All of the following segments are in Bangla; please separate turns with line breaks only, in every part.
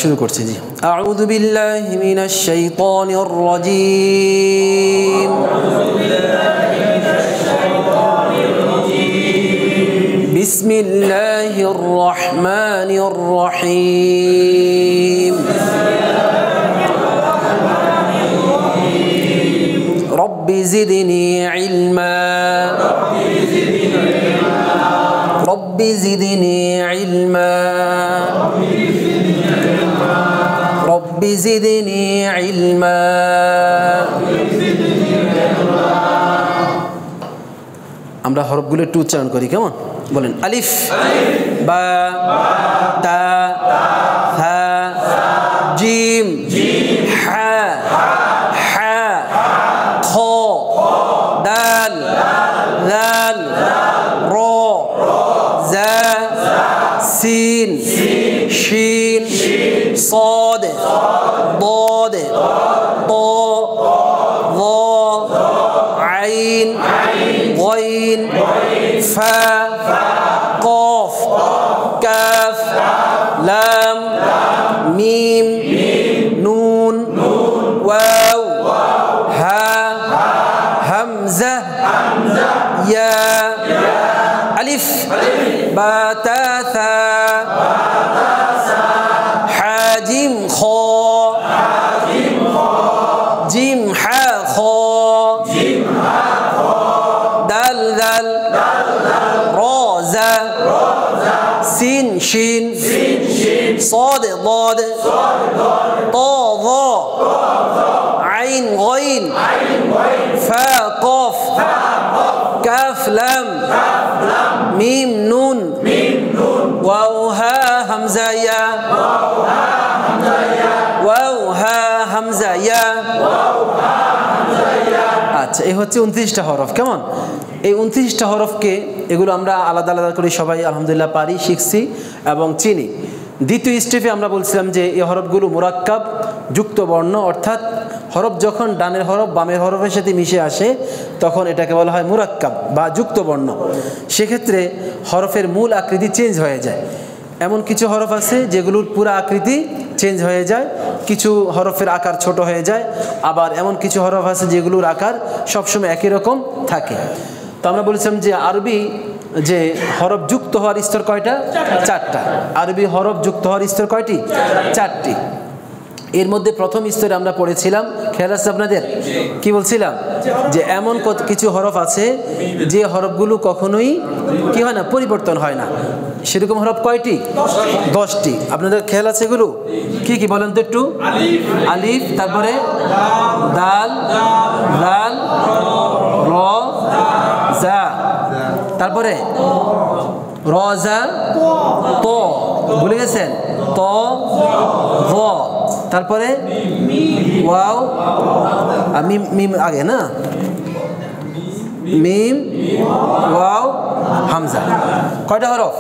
शुरू करছি জি আউযু বিল্লাহি মিনাশ শাইতানির রাজীম বিসমিল্লাহির রহমানির রহিম রব্বি জিদনি ইলমা রব্বি জিদনি ইলমা رب زدني علما আমরা হরফগুলো একটু উচ্চারণ করি কেমন বলেন আলিফ বা তা হা জিম হা হা খ দাল লাল র জা সিন শিন صاد ضاد طاء ظاء عين غين فاء قاف كاف لام ميم نون واو ها همزة يا ألف با تا ثا جيم خا جيم حا خا دال دال را زا سين شين صاد ضاد طا ظا عين غين فا قاف كاف لام ميم نون واو ها همزة يا واو ها همزة يا আচ্ছা এই হচ্ছে 29টা হরফ কেমন এই 29টা হরফকে এগুলো আমরা আলাদা আলাদা করে সবাই আলহামদুলিল্লাহ পারি শিখছি এবং চিনি দ্বিতীয় স্টেপে আমরা বলছিলাম যে এই হরফগুলো মুরাক্কাব যুক্ত বর্ণ অর্থাৎ হরফ যখন ডানের হরফ বামের হরফের সাথে মিশে আসে তখন এটাকে বলা হয় মুরাক্কাব বা যুক্ত বর্ণ সেক্ষেত্রে হরফের মূল আকৃতি চেঞ্জ হয়ে যায় এমন কিছু হরফ আছে যেগুলোর পুরো আকৃতি চেঞ্জ হয়ে যায় কিছু হরফের আকার ছোট হয়ে যায় আবার এমন কিছু হরফ আছে যেগুলোর আকার সবসময় একই রকম থাকে তো আমরা বলেছিলাম যে আরবি যে হরফ যুক্ত হওয়ার স্তর কয়টা চারটা আরবি হরফ যুক্ত হওয়ার স্তর কয়টি চারটি এর মধ্যে প্রথম স্তরে আমরা পড়েছিলাম খেয়াল আছে আপনাদের কি বলছিলাম যে এমন কিছু হরফ আছে যে হরফগুলো কখনোই কি হয় না পরিবর্তন হয় না সেরকম হরফ কয়টি 10টি আপনাদের খেয়াল আছে এগুলো কি কি বলেন তো একটু আলিফ তারপরে দাল লাল র জা তারপরে রজা ত ভুলে গেছেন ত ভ তারপরে ওয়াও মিম মিম আগে না মিম ওয়াও হামজা কয়টা হরফ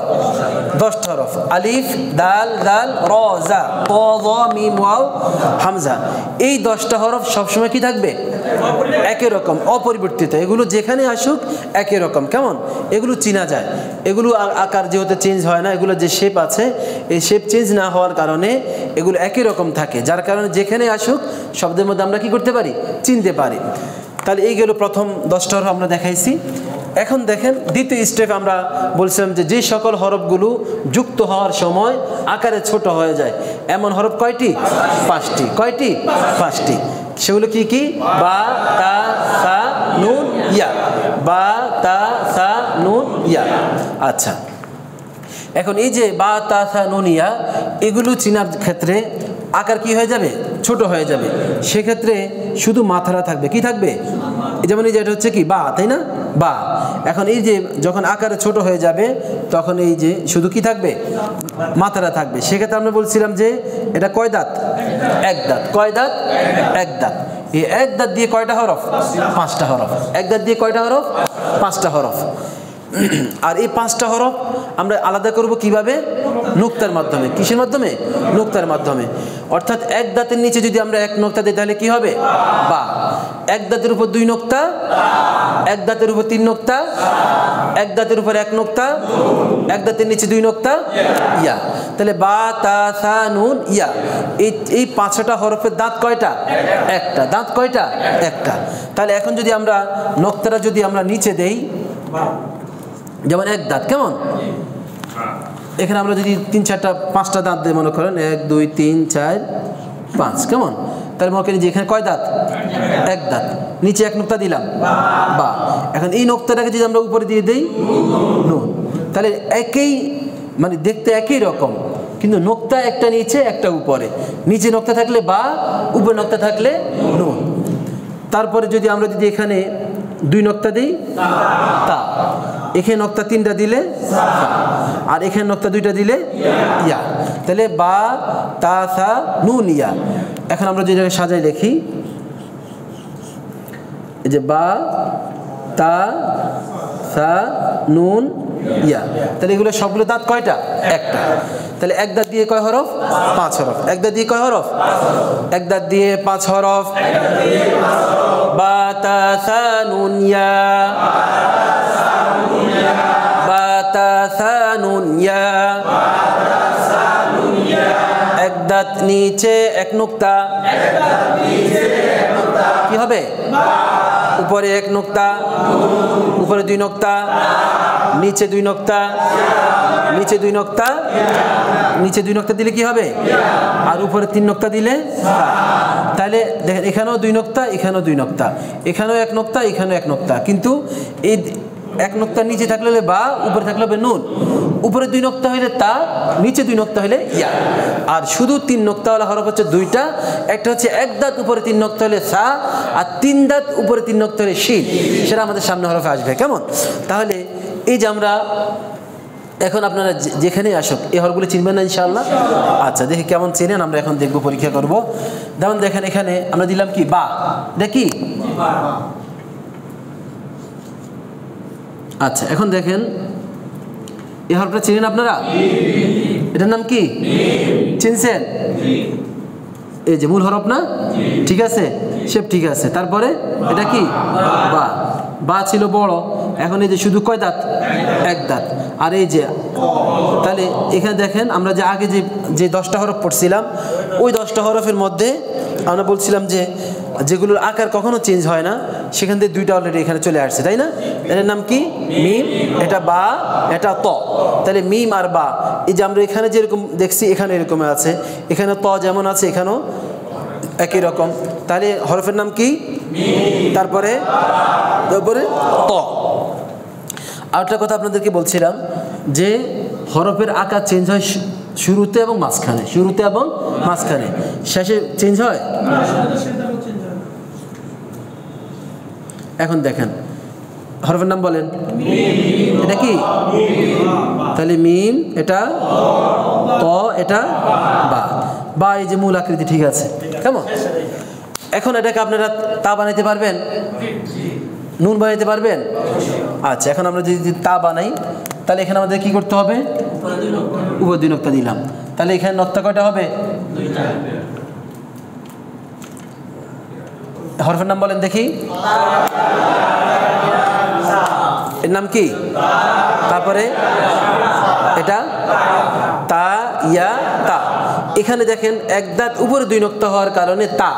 10টা হরফ আলিফ দাল দাল র জা ত য মিম ওয়াও হামজা এই 10টা হরফ সবসময় কি থাকবে একই রকম অপরিবর্তিত এগুলো যেখানে আসুক একই রকম কেমন এগুলো চেনা যায় এগুলো আকার যেহেতু চেঞ্জ হয় না এগুলো যে শেপ আছে এই শেপ চেঞ্জ না হওয়ার কারণে এগুলো একই রকম থাকে যার কারণে যেখানে আসুক শব্দের মধ্যে আমরা কি করতে পারি চিনতে পারি তাহলে এই গেল প্রথম 10টা হরফ আমরা দেখাইছি এখন দেখেন দ্বিতীয় স্টেপ আমরা বলছিলাম যে যে সকল হরফগুলো যুক্ত হওয়ার সময় আকারে ছোট হয়ে যায় এমন হরফ কয়টি 5টি কয়টি 5টি সেগুলো কি কি বা তা সা নুন ইয়া বা তা সা নুন ইয়া আচ্ছা এখন এই যে বা তা সা নুন ইয়া এগুলো চিনার ক্ষেত্রে আকার কি হয়ে যাবে ছোট হয়ে যাবে সেক্ষেত্রে শুধু মাথাটা থাকবে কি থাকবে যেমন এই যে এটা হচ্ছে কি বা তাই না বা এখন এই যে যখন আকারে ছোট হয়ে যাবে তখন এই যে শুধু কি থাকবে মাথাটা থাকবে সেক্ষেত্রে আমরা বলছিলাম যে এটা কয় দাঁত এক দাঁত কয় দাঁত এক দাঁত এই এক দাঁত দিয়ে কয়টা হরফ 5টা হরফ এক দাঁত দিয়ে কয়টা হরফ 5টা হরফ আর এই 5টা হরফ আমরা আলাদা করব কিভাবে নুক্তার মাধ্যমে কিসের মাধ্যমে নুক্তার মাধ্যমে অর্থাৎ এক দাঁতের নিচে যদি আমরা এক নুক্তা দেই তাহলে কি হবে বা এক দাঁতের উপর দুই নুক্তা এক দাঁতের উপর তিন নুক্তা এক দাঁতের উপর এক নুক্তা এক দাঁতের নিচে দুই নুক্তা ইয়া তাহলে বা তা সা নুন ইয়া, এই 5টা হরফের দাঁত কয়টা? একটা। দাঁত কয়টা? একটা। তাহলে এখন যদি আমরা নোক্তাটা যদি আমরা নিচে দেই, যেমন এক দাঁত, কেমন? এখানে আমরা যদি 3, 4টা 5টা দাঁত দিয়ে মনে করেন 1 2 3 4 5, কেমন? তাহলে মনে করেন যে এখানে কয় দাঁত? এক দাঁত। নিচে এক নোক্তা দিলাম বা। এখন এই নোক্তাটাকে যদি আমরা উপরে দিয়ে দেই নুন, তাহলে একই মানে দেখতে একই রকম, কিন্তু নোক্তা একটা নিচে একটা উপরে। নিচে নোক্তা থাকলে বা, উপরে নোক্তা থাকলে নুন। তারপরে যদি আমরা যদি এখানে 2 নোক্তা দিই তা, এখানে নোক্তা 3টা দিলে আর এখানে নোক্তা 2টা দিলে ইয়া, তাহলে বা তা সা নুন ইয়া। এখন আমরা যেটা সাজাই লিখি, এই যে বা তা সা নুন ইয়া, তাহলে এগুলো সবগুলো দাঁত কয়টা? একটা। তাহলে এক দাঁত দিয়ে কয় হরফ? 5 হরফ। এক দাঁত দিয়ে কয় হরফ? এক দাঁত দিয়ে 5 হরফ। বা তা সা নুন ইয়া, বা তা সা নুন ইয়া। এক দাঁত নিচে এক নোক্তা, কি হবে? উপরে এক নোক্তা, উপরে 2 নোক্তা, নিচে 2 নোক্তা, নিচে 2 নোক্তা, নিচে 2 নোক্তা দিলে কি হবে? আর উপরে 3 নোক্তা দিলে। তাহলে দেখেন এখানেও 2 নোক্তা, এখানেও 2 নোক্তা, এখানেও 1 নোক্তা, এখানেও 1 নোক্তা, কিন্তু এই 1 নোক্তার নিচে থাকলে বা, উপরে থাকলে হবে নুন। উপরে 2 নোক্তা হইলে তা, নিচে 2 নোক্তা হইলে ইয়া। আর শুধু 3 নোক্তাওয়ালা হরফ হচ্ছে 2টা। একটা হচ্ছে এক দাঁত উপরে 3 নোক্তা হলে সা, আর 3 দাঁত উপরে 3 নোক্তা হলে শিন। সেটা আমাদের সামনে হরফে আসবে, কেমন? তাহলে এই যে আমরা এখন আপনারা যেখানেই আসুক এই হরফগুলো চিনবেন না ইনশাআল্লাহ? আচ্ছা, দেখি কেমন চেনেন, আমরা এখন দেখব, পরীক্ষা করব। যেমন দেখেন এখানে আমরা দিলাম কি? বা। দেখি, আচ্ছা এখন দেখেন এই হরফটা চিনেন আপনারা? এটার নাম কি? চিনছেন? এই যে মূল হরফ না? ঠিক আছে, সব ঠিক আছে। তারপরে এটা কি? বা। বা ছিল বড়, এখন এই যে শুধু কয় দাঁত? এক দাঁত। আর এই যে, তাহলে এখানে দেখেন আমরা যে আগে যে 10টা হরফ পড়ছিলাম, ওই 10টা হরফের মধ্যে আমরা বলছিলাম যে যেগুলোর আকার কখনো চেঞ্জ হয় না, সেখান থেকে 2টা অলরেডি এখানে চলে আসছে, তাই না? এটার নাম কি? মিম। এটা বা, এটা ত। তাহলে মিম আর বা, এই যে আমরা এখানে যেরকম দেখছি এখানে এরকম আছে, এখানে ত যেমন আছে এখানেও একই রকম। তাহলে হরফের নাম কি? তারপরে ত। আরেকটা কথা আপনাদেরকে বলছিলাম যে হরফের আকার চেঞ্জ হয় শুরুতে এবং মাঝখানে, শুরুতে এবং মাঝখানে, শেষে চেঞ্জ হয়। এখন দেখেন হরফের নাম বলেন। এটা কি? তাহলে মিম, এটা ত, এটা বা। বা এই যে মূল আকৃতি, ঠিক আছে, কেমন? এখন এটাকে আপনারা তা বানাইতে পারবেন? নুন বানাইতে পারবেন? আচ্ছা, এখন আমরা যদি তা বানাই, তাহলে এখানে আমাদের কি করতে হবে? উপরে 2 নোক্তা দিলাম। তাহলে এখানে নোক্তা কয়টা হবে? 2টা। হরফের নাম বলেন দেখি। এর নাম কি? তারপরে এটা তা, ইয়া, তা। এখানে দেখেন এক দাঁত উপরে 2 নোক্তা হওয়ার কারণে তা।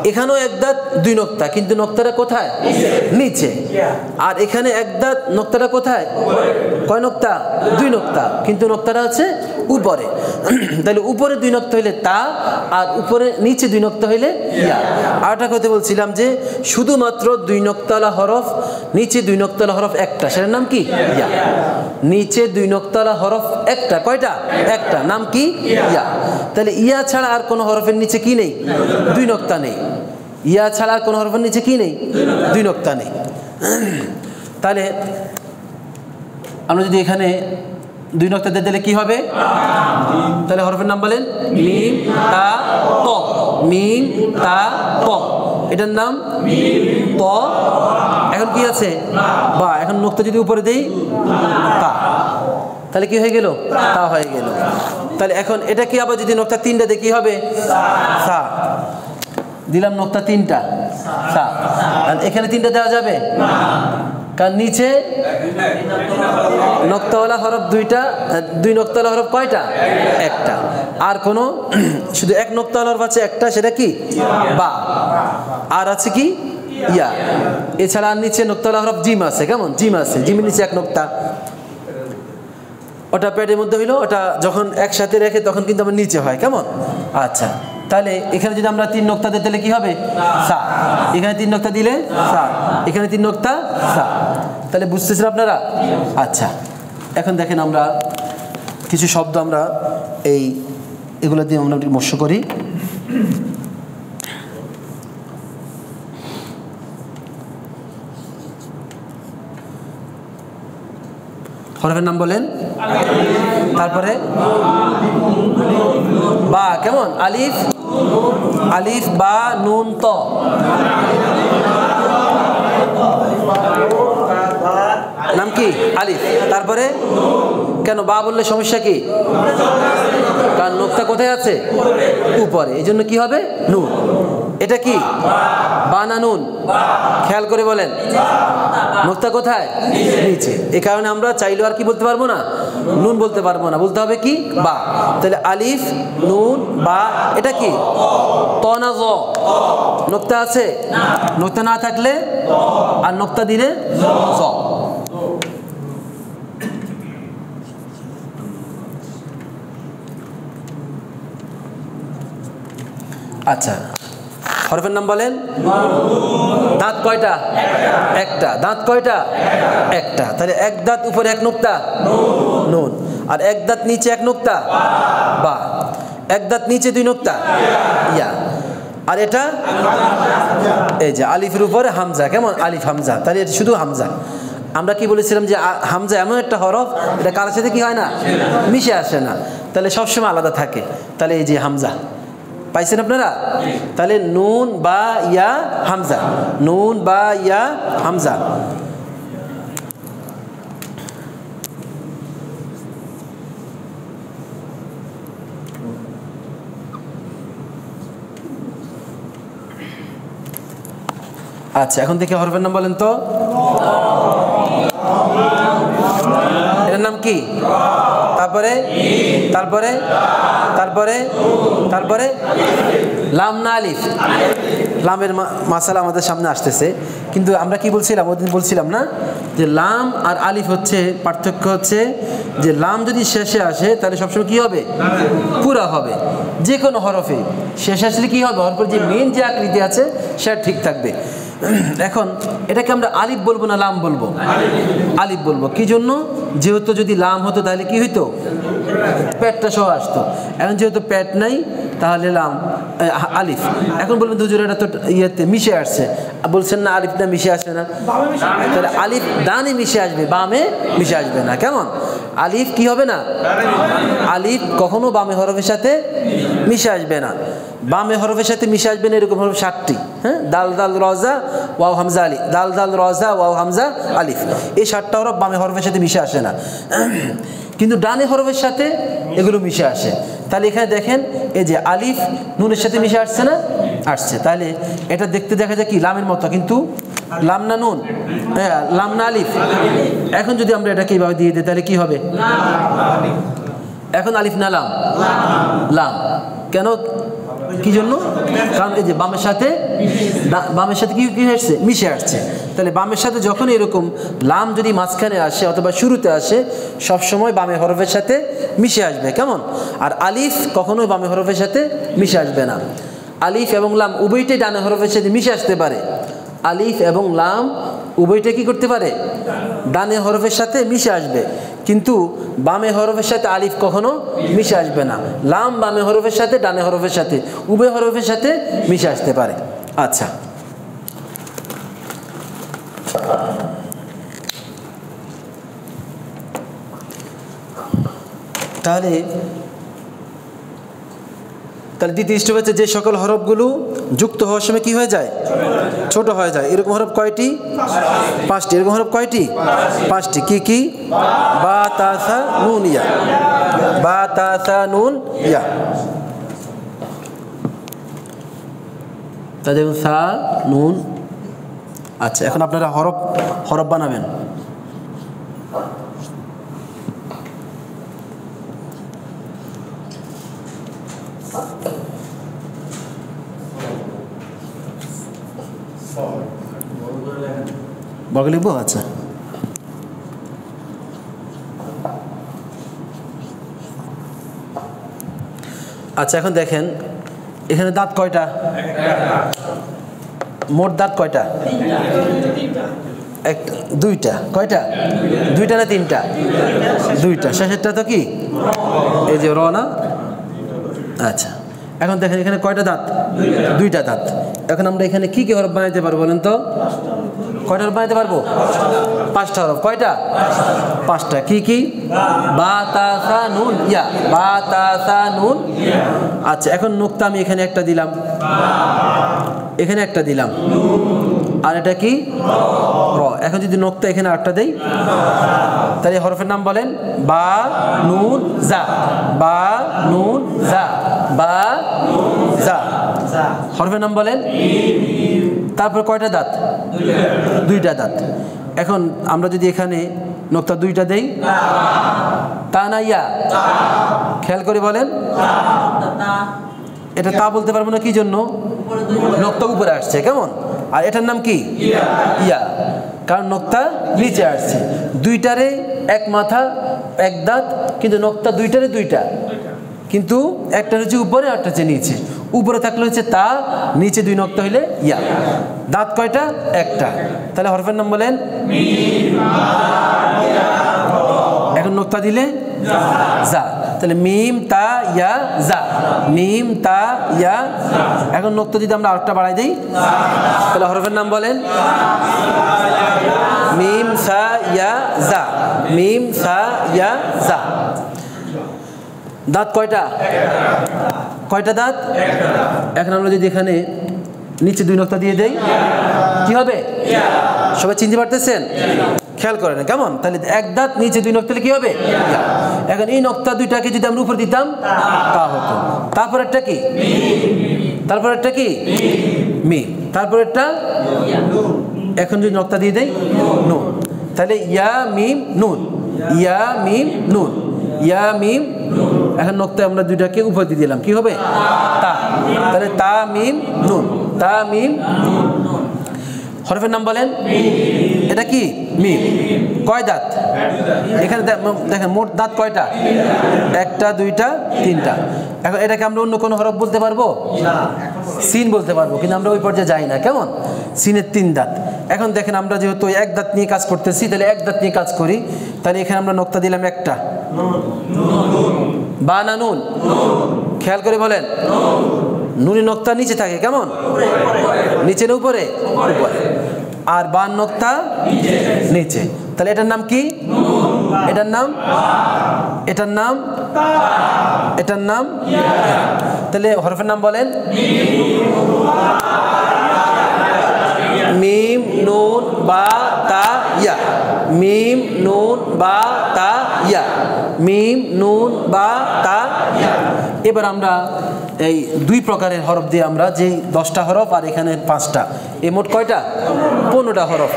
এখানেও এক দাঁত 2 নোক্তা, কিন্তু নোক্তাটা কোথায়? নিচে। আর এখানে এক দাঁত, নোক্তাটা কোথায়? কয় নোক্তা? 2 নোক্তা, কিন্তু নোক্তাটা আছে উপরে। তাহলে উপরে 2 নোক্তা হইলে তা, আর উপরে নিচে 2 নোক্তা হইলে ইয়া। আরেকটা কথা বলছিলাম যে শুধুমাত্র 2 নোক্তাওয়ালা হরফ, নিচে 2 নোক্তাওয়ালা হরফ একটা, সেটার নাম কি? ইয়া। নিচে 2 নোক্তাওয়ালা হরফ একটা, কয়টা? একটা, নাম কি? ইয়া। তাহলে ইয়া ছাড়া আর কোনো হরফের নিচে কি নেই? 2 নোক্তা নেই। ইয়া ছাড়া আর কোনো হরফের নিচে কি নেই? 2 নোক্তা নেই। তাহলে আমরা যদি এখানে 2 নোক্তা দিয়ে দিলে কি হবে? তাহলে হরফের নাম বলেন। মিম, তা, ত। মিম, তা, ত। এটার নাম ত। এখন কি আছে? বা। এখন নোক্তা যদি উপরে দেই তা, তাহলে কি হয়ে গেল? তা হয়ে গেল। তাহলে এখন এটা কি আবার যদি নোক্তা 3টা দিয়ে কি হবে? সা। দিলাম নোক্তা 3টা, সা। আর এখানে 3টা দেওয়া যাবে? কার নিচে নক্তাওয়ালা হরফ দুইটা, দুই নক্তাওয়ালা হরফ কয়টা? একটা। আর কোনো শুধু এক নক্তাওয়ালা হরফ আছে একটা, সেটা কি? বা। আর আছে কি? ইয়া। এছাড়া আর নিচে নক্তাওয়ালা হরফ জিম আছে। কেমন? জিম আছে, জিমের নিচে এক নক্তা, ওটা পেটের মধ্যে হইলো, ওটা যখন একসাথে রেখে তখন কিন্তু আমার নিচে হয়। কেমন? আচ্ছা, তাহলে এখানে যদি আমরা 3 নক্তা দিই তাহলে কি হবে? সা। এখানে 3 নক্তা দিলে সা, এখানে 3 নক্তা সা। তাহলে বুঝতেছেন আপনারা? আচ্ছা, এখন দেখেন আমরা কিছু শব্দ আমরা এগুলো দিয়ে আমরা মস্য করি। হরফের নাম বলেন। তারপরে বা। কেমন? আলিফ, আলিফ বা নুন ত। নাম কি? আলিফ। তারপরে কেন বা বললে সমস্যা কি? কারণ নোক্তা কোথায় আছে? উপরে, এই জন্য কি হবে? নুন। এটা কি? বা না নুন? খেয়াল করে বলেন, নোক্তা কোথায়? নিচে। এই কারণে আমরা চাইলেও আর কি বলতে পারবো না? নুন বলতে পারবো না, বলতে হবে কি? বা। তাহলে আলিফ নুন বা, এটা কি? ত না জ? নোক্তা আছে? নোক্তা না থাকলে আর নোক্তা দিলে জ। আচ্ছা, হরফের নাম বলেন। দাঁত কয়টা? একটা। দাঁত কয়টা? একটা। তাহলে এক দাঁত উপরে এক নোক্তা নুন, আর এক দাঁত নিচে এক নোক্তা বা, এক দাঁত নিচে 2 নোক্তা ইয়া। আর এটা এই যে আলিফের উপরে হামজা। কেমন? আলিফ হামজা। তাহলে এটা শুধু হামজা। আমরা কি বলেছিলাম যে হামজা এমন একটা হরফ, এটা কারোর সাথে কি হয় না? মিশে আসে না, তাহলে সবসময় আলাদা থাকে। তাহলে এই যে হামজা পাইছেন আপনারা? তাহলে নুন বা ইয়া হামজা, নুন বা ইয়া হামজা। আচ্ছা, এখন থেকে হরফের নাম বলেন তো। এটার নাম কি? তারপরে তারপরে তারপরে তারপরে লাম না আলিফ? লামের মাসালা আমাদের সামনে আসতেছে, কিন্তু আমরা কি বলছিলাম ওদিন? বলছিলাম না যে লাম আর আলিফ হচ্ছে পার্থক্য, হচ্ছে যে লাম যদি শেষে আসে তাহলে সবসময় কি হবে? পুরা হবে। যে কোনো হরফে শেষে আসলে কি হবে? হরফের যে মেন যে আকৃতি আছে সেটা ঠিক থাকবে। এখন এটাকে আমরা আলিফ বলবো না লাম বলবো? আলিফ বলবো। কি জন্য? যেহেতু যদি লাম হতো তাহলে কি হইতো? পেটটা সহ আসতো। এখন যেহেতু পেট নাই তাহলে লাম আলিফ। এখন বলবেন হুজুর এটা তো ইয়েতে মিশে আসছে, বলছেন না আলিফটা মিশে আসবে না? তাহলে আলিফ ডানে মিশে আসবে, বামে মিশে আসবে না। কেমন? আলিফ কি হবে না? আলিফ কখনো বামে হরফের সাথে মিশে আসবে না। বামে হরফের সাথে মিশে আসবে না এরকম হরফ 7টি। হ্যাঁ, দাল দাল রজা ওয়াও হামজা আলিফ, দাল দাল রজা ওয়াও হামজা আলিফ, এই 7টা হরফ বামে হরফের সাথে মিশে আসে না, কিন্তু ডানে হরফের সাথে এগুলো মিশে আসে। তাহলে এখানে দেখেন এই যে আলিফ নুনের সাথে মিশে আসছে না? আসছে। তাহলে এটা দেখতে দেখা যায় কি লামের মতো, কিন্তু লাম না নুন? হ্যাঁ, লাম না আলিফ? এখন যদি আমরা এটাকে এইভাবে দিয়ে দিই তাহলে কি হবে? এখন আলিফ না লাম? লাম। কেন? কি জন্য? কারণ এই যে বামের সাথে কি আসছে? মিশে আসছে। তাহলে বামের সাথে যখন এরকম লাম যদি মাঝখানে আসে অথবা শুরুতে আসে, সবসময় বামে হরফের সাথে মিশে আসবে। কেমন? আর আলিফ কখনোই বামে হরফের সাথে মিশে আসবে না। আলিফ এবং লাম উভয়টাই ডানে হরফের সাথে মিশে আসতে পারে। আলিফ এবং লাম উভয়টা কি করতে পারে? ডানে হরফের সাথে মিশে আসবে, কিন্তু বামে হরফের সাথে আলিফ কখনো মিশে আসবে না। লাম বামে হরফের সাথে ডানে হরফের সাথে উভয় হরফের সাথে মিশে আসতে পারে। আচ্ছা, তাহলে দ্বিতীয় স্টেপ হচ্ছে যে সকল হরফগুলো যুক্ত হওয়ার সময় কি হয়ে যায়? ছোট হয়ে যায়। এরকম হরফ কয়টি? 5টি। এরকম হরফ কয়টি? 5টি। কি কি? বা তা সা নুন ইয়া, বা তা সা নুন ইয়া। তাদের সা নুন আচ্ছা, এখন আপনারা হরফ বানাবেন। বর্গ লিখবো? আচ্ছা, আচ্ছা এখন দেখেন এখানে দাঁত কয়টা? মোট দাঁত কয়টা? একটা, দুইটা। কয়টা? দুইটা না তিনটা? দুইটা। শেষেরটা তো কি এই যে র না? আচ্ছা, এখন দেখেন এখানে কয়টা দাঁত? দুইটা দাঁত। এখন আমরা এখানে কি কি হরফ বানাইতে পারবো বলেন তো? কয়টা হরফ বানাইতে পারবো? 5টা হরফ। কয়টা? 5টা। কি কি? বা তা সা নুন ইয়া, বা তা সা নুন। আচ্ছা, এখন নুক্তা আমি এখানে একটা দিলাম, এখানে একটা দিলাম, আর এটা কি? র। এখন যদি নুক্তা এখানে আরেকটা দেই, তাহলে হরফের নাম বলেন বা নুন জা, বা নুন জা, বা জা। হরফের নাম বলেন। তারপর কয়টা দাঁত? দুইটা দাঁত। এখন আমরা যদি এখানে নুক্তা দুইটা দেই, তা না ইয়া? খেয়াল করে বলেন। এটা তা বলতে পারবো না, কি জন্য? নুক্তা উপরে আসছে, কেমন? আর এটার নাম কি? ইয়া, কারণ নুক্তা নিচে আসছে। দুইটারে এক মাথা এক দাঁত, কিন্তু নুক্তা দুইটারে দুইটা, কিন্তু একটা হচ্ছে উপরে আর একটা হচ্ছে নিচে। উপরে থাকলে হচ্ছে তা, নিচে দুই নুক্তা হইলে ইয়া। দাঁত কয়টা? একটা। তাহলে হরফের নাম বলেন। এখন নুক্তা দিলে যা, তাহলে মিম তা ইয়া যা, মিম তা ইয়া। এখন নুক্তা যদি আমরা আরেকটা বাড়াই দিই, তাহলে হরফের নাম বলেন মিম সা ইয়া যা, মিম সা ইয়া যা। দাঁত কয়টা? কয়টা দাঁত? এখন আমরা যদি এখানে নিচে দুই নুক্তা দিয়ে দেই, কি হবে? সবাই চিনতে পারতেছেন? খেয়াল করেন কেমন? তাহলে এক দাঁত নিচে দুই নুক্তা কি হবে? এখন এই নুক্তা দুইটাকে যদি আমরা উপর দিতাম তা হতো। তারপর একটা কি? তারপর একটা কি? মিম। তারপর একটা এখন যদি নুক্তা দিয়ে দেই নুন, তাহলে ইয়া মিম নুন, ইয়া মিম নুন, ইয়া মিম। এখন নুক্তা আমরা দুইটাকে উপর দিয়ে দিলাম, কি হবে? তা। তাহলে তা মিম নুন, তা মিম। হরফের নাম বলেন। এটা কি? মিম। কয় দাঁত? এখানে দেখেন মোট দাঁত কয়টা? একটা, দুইটা, তিনটা। এখন এটাকে আমরা অন্য কোনো হরফ বলতে পারবো? সিন বলতে পারবো, কিন্তু আমরা ওই পর্যায়ে যাই না, কেমন? সিনের 3 দাঁত। এখন দেখেন আমরা যেহেতু এক দাঁত নিয়ে কাজ করতেছি, তাহলে এক দাঁত নিয়ে কাজ করি। তাহলে এখানে আমরা নুক্তা দিলাম একটা, বা না নুন? খেয়াল করে বলেন। নুনি নুক্তা নিচে থাকে, কেমন? নিচে না উপরে? উপরে। আর বা নুক্তা নিচে। তাহলে এটার নাম কি? এটার নাম, এটার নাম, এটার নাম। তাহলে হরফের নাম বলেন মিম নুন বা তা ইয়া, মিম নুন বা তা ইয়া, মিম নুন বা তা ইয়া। এবার আমরা এই 2 প্রকারের হরফ দিয়ে আমরা যে 10টা হরফ আর এখানে 5টা, এই মোট কয়টা? 15টা হরফ।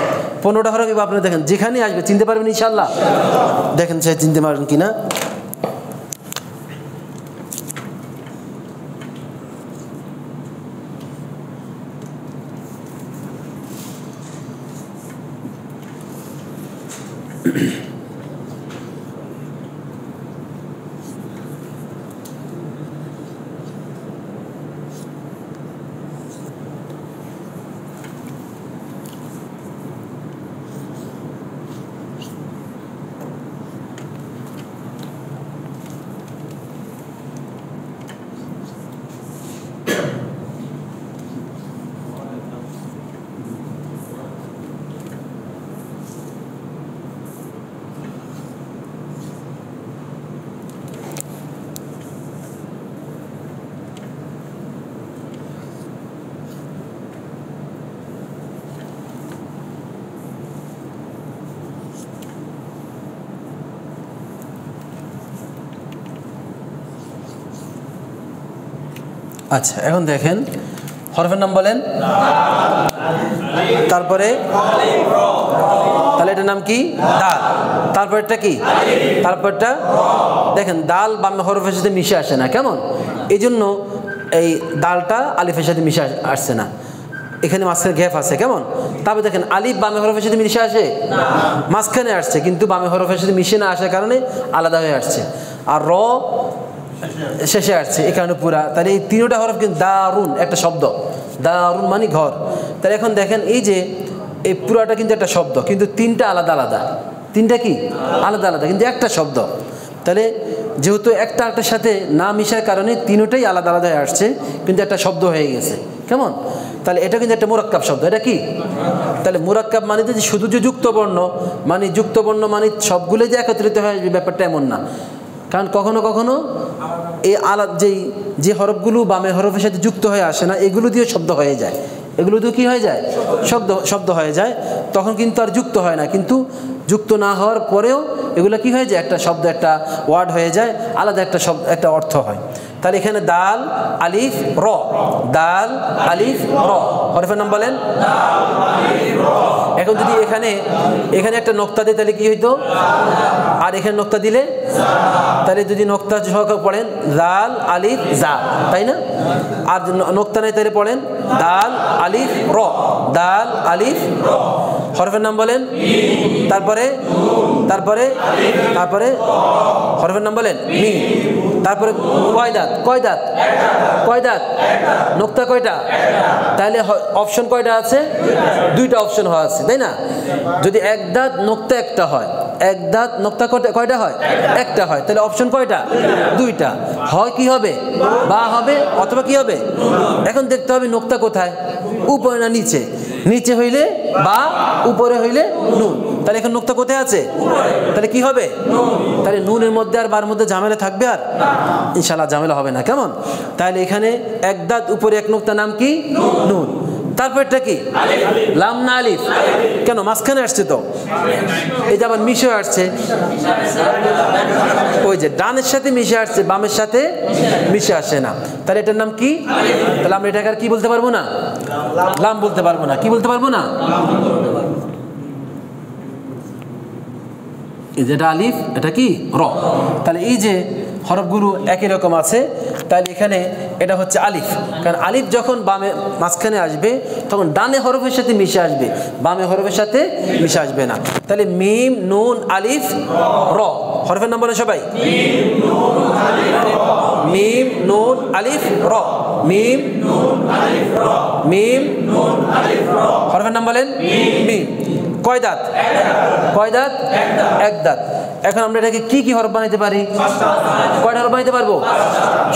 15টা হরফ এবার আপনি দেখেন যেখানে আসবে চিনতে পারবেন ইনশাআল্লাহ। দেখেন সে চিনতে পারবেন কিনা। আচ্ছা, এখন দেখেন হরফের নাম বলেন। তারপরে তাহলে এটার নাম কি? দাল। তারপরটা কি? তারপরটা দেখেন দাল বামে হরফের সাথে মিশে আসে না, কেমন? এই জন্য এই দালটা আলিফের সাথে মিশে আসছে না, এখানে মাঝখানে গ্যাপ আছে, কেমন? তারপর দেখেন আলিফ বামে হরফের সাথে মিশে আসে, মাঝখানে আসছে, কিন্তু বামে হরফের সাথে মিশে না আসার কারণে আলাদা হয়ে আসছে। আর র শেষে আসছে, এই কারণে পুরা। তাহলে এই তিনটা হরফ কিন্তু দারুন একটা শব্দ, দারুন মানে ঘর। তাহলে এখন দেখেন এই যে এই পুরাটা কিন্তু একটা শব্দ, কিন্তু তিনটা আলাদা আলাদা, তিনটা কি আলাদা আলাদা কিন্তু একটা শব্দ। তাহলে যেহেতু একটা একটার সাথে না মিশার কারণে তিনটাই আলাদা আলাদা হয়ে আসছে, কিন্তু একটা শব্দ হয়ে গেছে, কেমন? তাহলে এটা কিন্তু একটা মুরাক্কাব শব্দ। এটা কি? তাহলে মুরাক্কাব মানে যে শুধু যে যুক্তবর্ণ, মানে যুক্তবর্ণ মানে সবগুলো যে একত্রিত হয়ে আসবে ব্যাপারটা এমন না। কারণ কখনো কখনো এই আলাদা যে হরফগুলো বামে হরফের সাথে যুক্ত হয়ে আসে না, এগুলো দিয়ে শব্দ হয়ে যায়, এগুলো দিয়ে কী হয়ে যায়? শব্দ হয়ে যায়। তখন কিন্তু আর যুক্ত হয় না, কিন্তু যুক্ত না হওয়ার পরেও এগুলো কি হয়ে যায়? একটা শব্দ, একটা ওয়ার্ড হয়ে যায়, আলাদা একটা শব্দ, একটা অর্থ হয়। তাহলে এখানে দাল আলিফ র, দাল আলিফ র, হরফের নাম বলেন। এখন যদি এখানে একটা নোক্তা দিই তাহলে কি হইতো? আর এখানে নোক্তা দিলে, তাহলে যদি নোক্তা সহকারে পড়েন দাল আলিফ জা, তাই না? আর নোক্তা নাই তাহলে পড়েন দাল আলিফ র, দাল আলিফ র, হরফের নাম বলেন। তারপরে তারপরে তারপরে হরফের নাম বলেন মি। তারপরে কয় দাঁত? কয় দাঁত? কয় দাঁত? নোক্তা কয়টা? তাহলে অপশন কয়টা আছে? দুইটা অপশন হওয়া আছে, তাই না? যদি এক দাঁত নোক্তা একটা হয়, এক দাঁত নোক্তা কয়টা হয়? একটা হয়, তাহলে অপশন কয়টা? দুইটা। হয় কি হবে? বা হবে, অথবা কি হবে? এখন দেখতে হবে নোক্তা কোথায়, উপরে না নিচে? নিচে হইলে বা, উপরে হইলে নুন। তাহলে এখন নোক্তা কোথায় আছে? তাহলে কি হবে? তাহলে নুনের মধ্যে আর বার মধ্যে ঝামেলা থাকবে? আর ইনশাআল্লাহ ঝামেলা হবে না, কেমন? তাহলে এখানে এক দাঁত উপরে এক নোক্তা, নাম কি? নুন। তারপরটা কি? লাম না আলিফ? কেন মাঝখানে আসছে তো, এই যে আবার মিশে আসছে, ওই যে ডানের সাথে মিশে আসছে, বামের সাথে মিশে আসে না। তাহলে এটার নাম কি? তাহলে আমরা এটাকে আর কি বলতে পারবো না? লাম বলতে পারবো না। কি বলতে পারবো না? যেটা আলিফ, এটা কি? র। তাহলে এই যে হরফগুলো একই রকম আছে, তাহলে এখানে এটা হচ্ছে আলিফ। কারণ আলিফ যখন বামে মাঝখানে আসবে তখন ডানে হরফের সাথে মিশে আসবে, বামে হরফের সাথে মিশে আসবে না। তাহলে মিম নুন আলিফ র, হরফের নাম বলেন সবাই। মিম নুন আলিফ র, মিম মিম হরফের নাম বলেন মিম। কয় দাঁত? কয় দাঁত? এক দাঁত। এখন আমরা এটাকে কি কি হরফ বানাইতে পারি? কয়টা হরফ বানাইতে পারবো?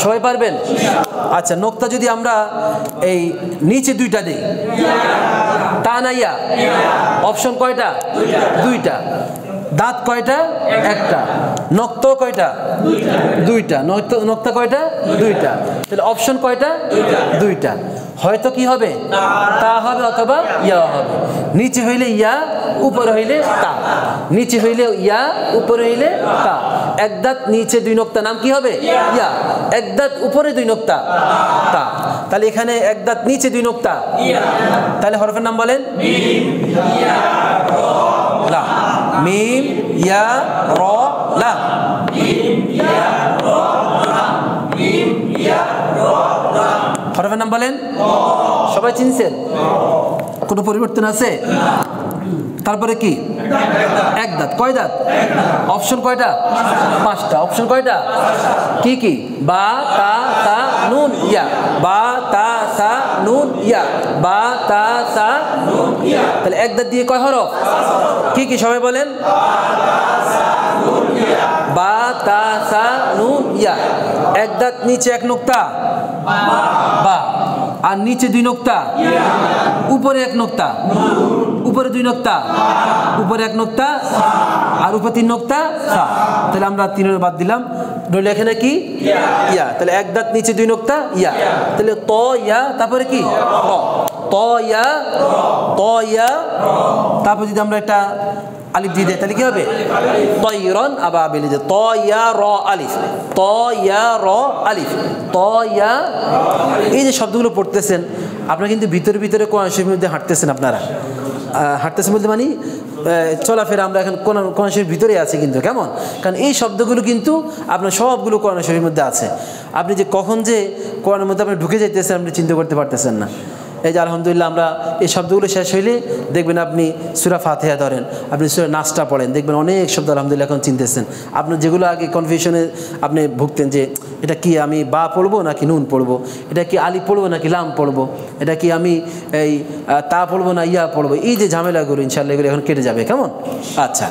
সবাই পারবেন? আচ্ছা, নোক্তা যদি আমরা এই নিচে দুইটা দিই, তা না ইয়া, অপশন কয়টা? দুইটা। দাঁত কয়টা? একটা। নোক্তা কয়টা? দুইটা। নোক্তা কয়টা? দুইটা। তাহলে অপশন কয়টা? দুইটা। হয়তো কি হবে? তা হবে অথবা ইয়া হবে। নিচে হইলে ইয়া, উপরে হইলে তা। নিচে হইলে ইয়া, উপরে হইলে তা। এক দাঁত নিচে দুই নোক্তা, নাম কি হবে? ইয়া। এক দাঁত উপরে দুই নোক্তা, তা। তাহলে এখানে এক দাঁত নিচে দুই নোক্তা, তাহলে হরফের নাম বলেন। লা, মিম ইয়া র লা, হরফের নাম বলেন। সবাই চিনছেন? কোনো পরিবর্তন আছে? তারপরে কি? এক দাঁত। কয় দাঁত? অপশন কয়টা? পাঁচটা। অপশন কয়টা? কি কি? বা তা সা নুন ইয়া, বা তা সা নুন ইয়া, বা তা সা নুন ইয়া। তাহলে এক দাঁত দিয়ে কয় হরফ? কি কি সবাই বলেন? বা তা সা নুন ইয়া। এক দাঁত নিচে এক নোক্তা, বা। আর নিচে দুই নোক্তা, উপরে এক নোক্তা, উপরে দুই নোক্তা, উপরে এক নোক্তা, আর উপরে তিন নোক্তা সা। তাহলে আমরা তিনের বাদ দিলাম, রইল এখানে কি? ইয়া। তাহলে এক দাঁত নিচে দুই নোক্তা, ইয়া। তাহলে ত ইয়া, তারপরে কি? ত ইয়া, ত ইয়া। তারপর যদি আমরা একটা আলিফ দিয়ে দেয় তাহলে কি হবে? তয়রন আবাবিল। ত ইয়া র আলিফ, ত ইয়া র আলিফ, ত ইয়া। এই যে শব্দগুলো পড়তেছেন আপনারা কিন্তু ভিতরে ভিতরে কোরআন শরীফের মধ্যে হাঁটতেছেন, আপনারা হাঁটতেছেন বলতে মানে চলাফেরা আমরা এখন কোরআন শরীফের ভিতরে আছে কিন্তু, কেমন? কারণ এই শব্দগুলো কিন্তু আপনার সবগুলো কোরআন শরীফের মধ্যে আছে। আপনি যে কখন যে কোরআনের মধ্যে আপনি ঢুকে যাইতেছেন আপনি চিন্তা করতে পারতেছেন না। এই যে আলহামদুলিল্লাহ আমরা এই শব্দগুলো শেষ হইলে দেখবেন আপনি সূরা ফাতিহা ধরেন, আপনি সূরা নাসটা পড়েন, দেখবেন অনেক শব্দ আলহামদুলিল্লাহ এখন চিনতেছেন। আপনার যেগুলো আগে কনফিউশনে আপনি ভুগতেন যে এটা কি আমি বা পড়বো নাকি নুন পড়বো, এটা কি আলিফ পড়বো নাকি লাম পড়বো, এটা কি আমি এই তা পড়বো না ইয়া পড়বো, এই যে ঝামেলাগুলো ইনশাআল্লাহ এগুলো এখন কেটে যাবে, কেমন? আচ্ছা,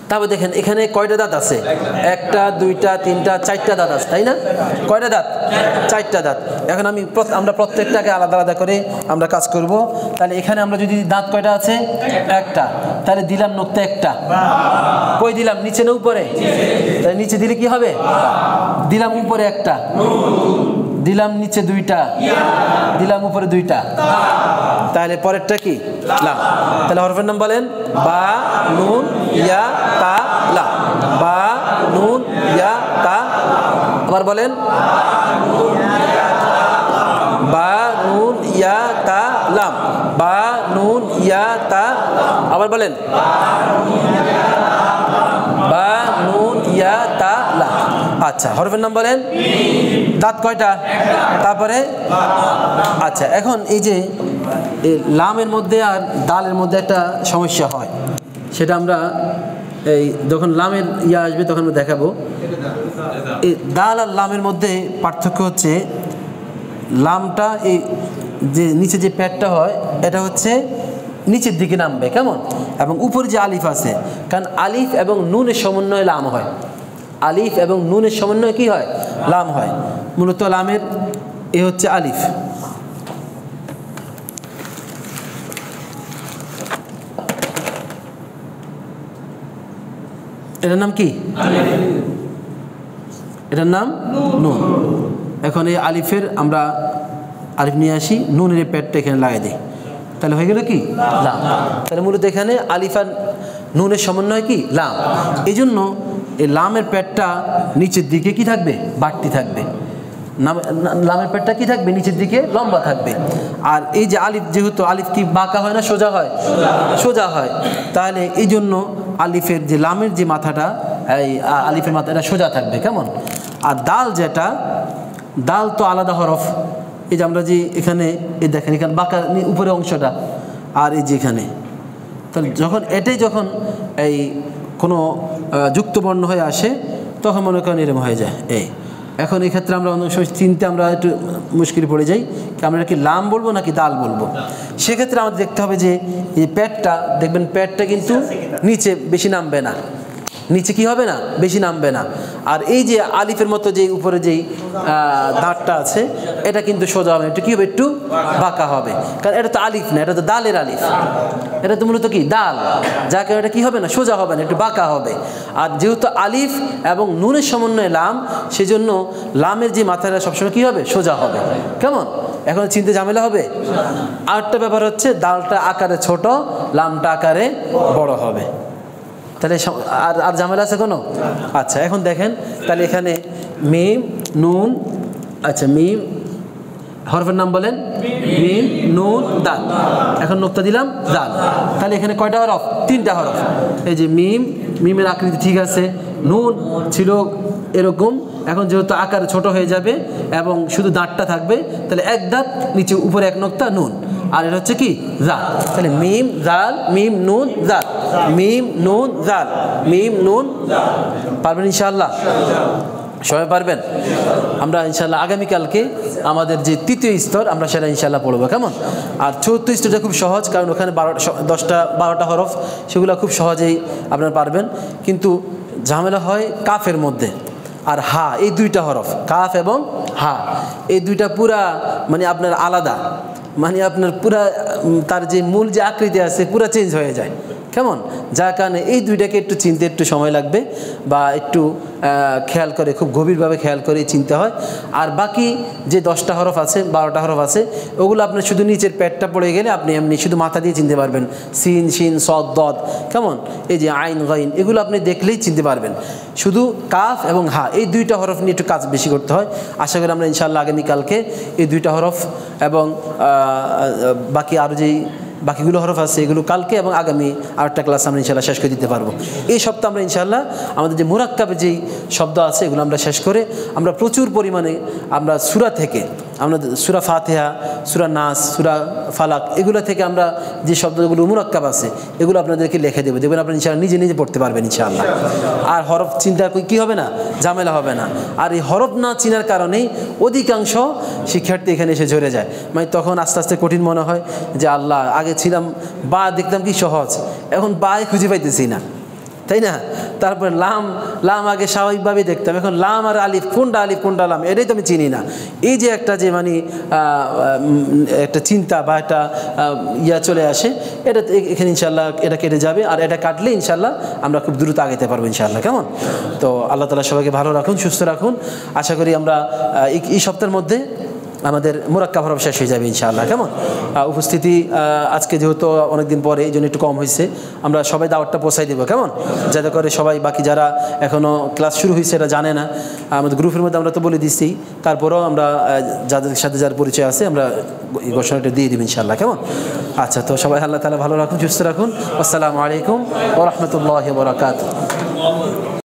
তারপর দেখেন এখানে কয়টা দাঁত আছে? একটা, দুইটা, তিনটা, চারটা দাঁত আছে, তাই না? কয়টা দাঁত? চারটা দাঁত। এখন আমরা প্রত্যেকটাকে আলাদা আলাদা করে আমরা কাজ করব। তাহলে এখানে আমরা যদি দাঁত কয়টা আছে? একটা, তাহলে দিলাম নোক্তা একটা। কই দিলাম? নিচে না উপরে? তাহলে নিচে দিলে কি হবে? দিলাম উপরে একটা, দিলাম নিচে দুইটা, দিলাম উপরে দুইটা, তাহলে পরেরটা কি? লাম। তাহলে হরফের নাম বলেন বা নুন ইয়া তা লা, বা নুন ইয়া তা। আবার বলেন বা নুন ইয়া তা লাম, বা নুন ইয়া তা। আবার বলেন বা নুন ইয়া তা লা। আচ্ছা, হরফের নাম বলেন। দাঁত কয়টা? তারপরে আচ্ছা, এখন এই যে লামের মধ্যে আর দালের মধ্যে একটা সমস্যা হয়, সেটা আমরা এই যখন লামের ইয়া আসবে তখন আমরা দেখাবো। এই দাল আর লামের মধ্যে পার্থক্য হচ্ছে লামটা এই যে নিচে যে প্যাডটা হয় এটা হচ্ছে নিচের দিকে নামবে, কেমন? এবং উপরে যে আলিফ আছে, কারণ আলিফ এবং নুনের সমন্বয়ে লাম হয়। আলিফ এবং নুনের সমন্বয়ে কি হয়? লাম হয়। মূলত লামের এ হচ্ছে আলিফ, এটার নাম কি? এটার নাম নুন। এখন এই আলিফের আমরা আলিফ নিয়ে আসি, নুনের প্যাডটা এখানে লাগিয়ে দিই, তাহলে হয়ে গেল কি? লাম। তাহলে মূলত এখানে আলিফ আর নুনের সমন্বয় কি? লাম। এই জন্য এই লামের প্যাডটা নিচের দিকে কি থাকবে? বাড়তি থাকবে। লামের প্যাডটা কি থাকবে? নিচের দিকে লম্বা থাকবে। আর এই যে আলিফ, যেহেতু আলিফ কি বাঁকা হয় না সোজা হয়? সোজা হয়। তাহলে এই জন্য আলিফের যে লামের যে মাথাটা, এই আলিফের মাথাটা সোজা থাকবে, কেমন? আর দাল যেটা, দাল তো আলাদা হরফ। এই যে আমরা যে এখানে এই দেখেন এখানে বাঁকা উপরে অংশটা, আর এই যে এখানে, তাহলে যখন এটাই যখন এই কোনো যুক্ত বর্ণ হয়ে আসে তখন মনে করেন এরকম হয়ে যায়। এই এখন এই ক্ষেত্রে আমরা অনেক সময় চিনতে আমরা একটু মুশকিল পড়ে যাই, আমরা কি লাম বলবো নাকি দাল বলবো। সেক্ষেত্রে আমাদের দেখতে হবে যে এই প্যাডটা, দেখবেন প্যাডটা কিন্তু নিচে বেশি নামবে না, নিচে কি হবে না? বেশি নামবে না। আর এই যে আলিফের মতো যে উপরে যেই দাঁতটা আছে এটা কিন্তু সোজা হবে, এটা কি হবে? একটু বাঁকা হবে, কারণ এটা তো আলিফ না, এটা তো দালের আলিফ, এটা তো মূলত কি? দাল, যাকে এটা কি হবে না? সোজা হবে না, একটু বাঁকা হবে। আর যেহেতু আলিফ এবং নুনের সমন্বয়ে লাম, সেজন্য লামের যে মাথাটা সবসময় কি হবে? সোজা হবে, কেমন? এখন চিনতে ঝামেলা হবে। আরেকটা ব্যাপার হচ্ছে দালটা আকারে ছোট, লামটা আকারে বড় হবে। তাহলে আর ঝামেলা আছে কোনো? আচ্ছা, এখন দেখেন তাহলে এখানে মিম নুন, আচ্ছা মিম হরফের নাম বলেন মিম নুন দাল। এখন নোক্তা দিলাম দাল। তাহলে এখানে কয়টা হরফ? তিনটা হরফ। এই যে মিম, মিমের আকৃতি ঠিক আছে, নুন ছিল এরকম, এখন যেহেতু আকার ছোট হয়ে যাবে এবং শুধু দাঁতটা থাকবে, তাহলে এক দাঁত নিচে উপরে এক নোক্তা নুন, আর এটা হচ্ছে কি? জাল। তাহলে মিম জাল, মিম নুন জাল, মিম নুন জাল, মিম নুন। পারবেন ইনশাআল্লাহ? সবাই পারবেন? আমরা ইনশাআল্লাহ আগামীকালকে আমাদের যে তৃতীয় স্তর আমরা সেটা ইনশাআল্লাহ পড়বো, কেমন? আর চতুর্থ স্তরটা খুব সহজ, কারণ ওখানে 12টা হরফ, সেগুলো খুব সহজেই আপনারা পারবেন। কিন্তু ঝামেলা হয় কাফের মধ্যে আর হা, এই দুইটা হরফ, কাফ এবং হা, এই দুইটা পুরা মানে আপনার আলাদা, মানে আপনার পুরা তার যে মূল যে আকৃতি আছে পুরা চেঞ্জ হয়ে যায়। কেমন, যার কারণে এই দুইটাকে একটু চিনতে একটু সময় লাগবে বা একটু খেয়াল করে, খুব গভীরভাবে খেয়াল করে চিনতে হয়। আর বাকি যে 10টা হরফ আছে, 12টা হরফ আছে, ওগুলো আপনার শুধু নিচের পেটটা পড়ে গেলে আপনি এমনি শুধু মাথা দিয়ে চিনতে পারবেন। সিন, শিন, সদ, দদ, কেমন, এই যে আইন, গাইন, এগুলো আপনি দেখলেই চিনতে পারবেন। শুধু কাফ এবং হা এই 2টা হরফ নিয়ে একটু কাজ বেশি করতে হয়। আশা করি আমরা ইনশাআল্লাহ আগামীকালকে এই 2টা হরফ এবং বাকি আরও যেই বাকিগুলো হরফ আছে এগুলো কালকে এবং আগামী আরেকটা ক্লাস আমরা ইনশাআল্লাহ শেষ করে দিতে পারবো। এই সপ্তাহ আমরা ইনশাআল্লাহ আমাদের যে মুরাক্কাবে যেই শব্দ আছে এগুলো আমরা শেষ করে আমরা প্রচুর পরিমাণে আমরা সূরা থেকে, আমরা সূরা ফাতিহা, সূরা নাস, সূরা ফালাক, এগুলো থেকে আমরা যে শব্দগুলো মুরাক্কাব আছে এগুলো আপনাদেরকে লিখে দেবো, দেখবেন আপনি ইনশাআল্লাহ নিজে নিজে পড়তে পারবেন ইনশাআল্লাহ। আর হরফ চিন্তা কী হবে না, ঝামেলা হবে না। আর এই হরফ না চিনার কারণেই অধিকাংশ শিক্ষার্থী এখানে এসে ঝরে যায়। মানে তখন আস্তে আস্তে কঠিন মনে হয় যে আল্লাহ, আগে ছিলাম বা দেখতাম কি সহজ, এখন বাই খুঁজে পাইতেছি না, তাই না? তারপর লাম, লাম আগে স্বাভাবিকভাবেই দেখতাম, এখন লাম আর আলিফ, কোনটা আলিফ কোনটা লাম এটাই তো আমি চিনি না। এই যে একটা যে মানে একটা চিন্তা বা একটা ইয়া চলে আসে, এটা এখানে ইনশাল্লাহ এটা কেটে যাবে। আর এটা কাটলে ইনশাল্লাহ আমরা খুব দ্রুত আগাতে পারবো ইনশাল্লাহ। কেমন? তো আল্লাহ তাআলা সবাইকে ভালো রাখুন, সুস্থ রাখুন। আশা করি আমরা এই সপ্তাহের মধ্যে আমাদের মুরাক্কাব হরফ শেষ হয়ে যাবে ইনশাআল্লাহ। কেমন? উপস্থিতি আজকে যেহেতু অনেকদিন পরে এই জন্য একটু কম হয়েছে, আমরা সবাই দাওয়াতটা পৌঁছাই দেবো, কেমন, যাতে করে সবাই, বাকি যারা এখনও ক্লাস শুরু হয়েছে এটা জানে না, আমাদের গ্রুপের মধ্যে আমরা তো বলে দিচ্ছি, তারপরেও আমরা যাদের সাথে যার পরিচয় আছে আমরা এই ঘোষণাটা দিয়ে দেবো ইনশাআল্লাহ। কেমন? আচ্ছা, তো সবাই আল্লাহ তাআলা ভালো রাখুন, সুস্থ রাখুন। আসসালামু আলাইকুম ওয়া রাহমাতুল্লাহি ওয়া বারাকাতুহু।